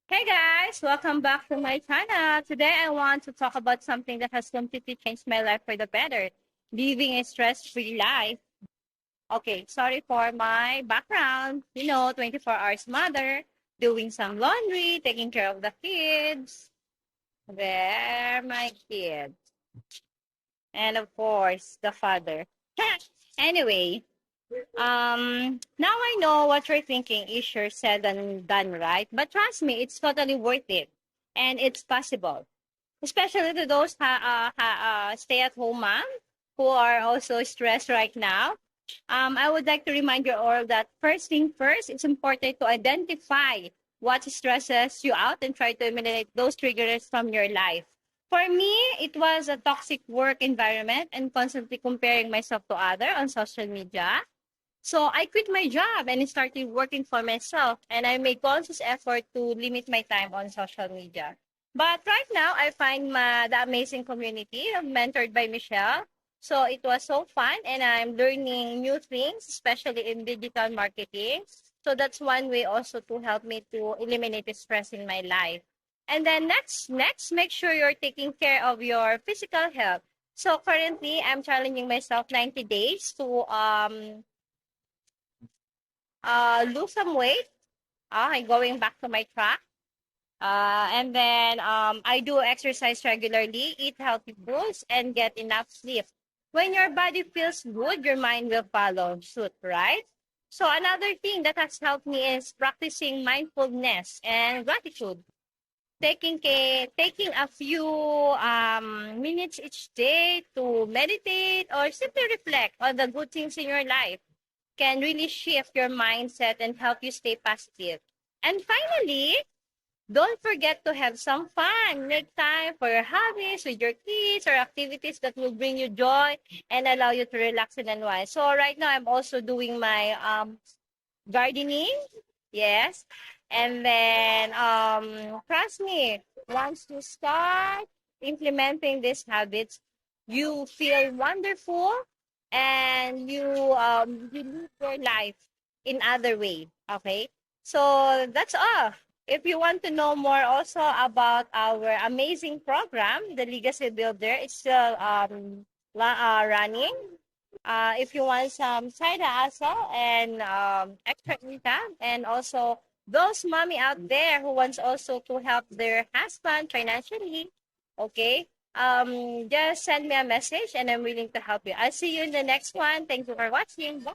Hey guys, welcome back to my channel. Today I want to talk about something that has completely changed my life for the better, living a stress-free life. Okay, sorry for my background. 24 hours mother, doing some laundry, taking care of the kids. There, my kids. And of course, the father. Anyway, now I know what you're thinking. Easier said than done, right? But trust me, it's totally worth it, and it's possible. Especially to those stay-at-home moms who are also stressed right now. I would like to remind you all that first thing first, it's important to identify what stresses you out and try to eliminate those triggers from your life. For me, it was a toxic work environment and constantly comparing myself to others on social media. So I quit my job and started working for myself, and I made conscious effort to limit my time on social media. But right now, I find the amazing community mentored by Michelle. So it was so fun, and I'm learning new things, especially in digital marketing. So that's one way also to help me to eliminate the stress in my life. And then next, make sure you're taking care of your physical health. So currently, I'm challenging myself 90 days to lose some weight. I'm going back to my track. And then I do exercise regularly, eat healthy foods, and get enough sleep. When your body feels good, your mind will follow suit, right? So another thing that has helped me is practicing mindfulness and gratitude. Taking a few minutes each day to meditate or simply reflect on the good things in your life can really shift your mindset and help you stay positive. And finally, don't forget to have some fun. Make time for your hobbies with your kids or activities that will bring you joy and allow you to relax and unwind. So right now, I'm also doing my gardening. Yes. And then, trust me, once you start implementing these habits, you feel wonderful and you live your life in other way. Okay. So that's all. If you want to know more also about our amazing program, the Legacy Builder, it's still running. If you want some side hustle and extra income, and also those mommy out there who wants also to help their husband financially, okay, just send me a message and I'm willing to help you. I'll see you in the next one. Thank you for watching. Bye.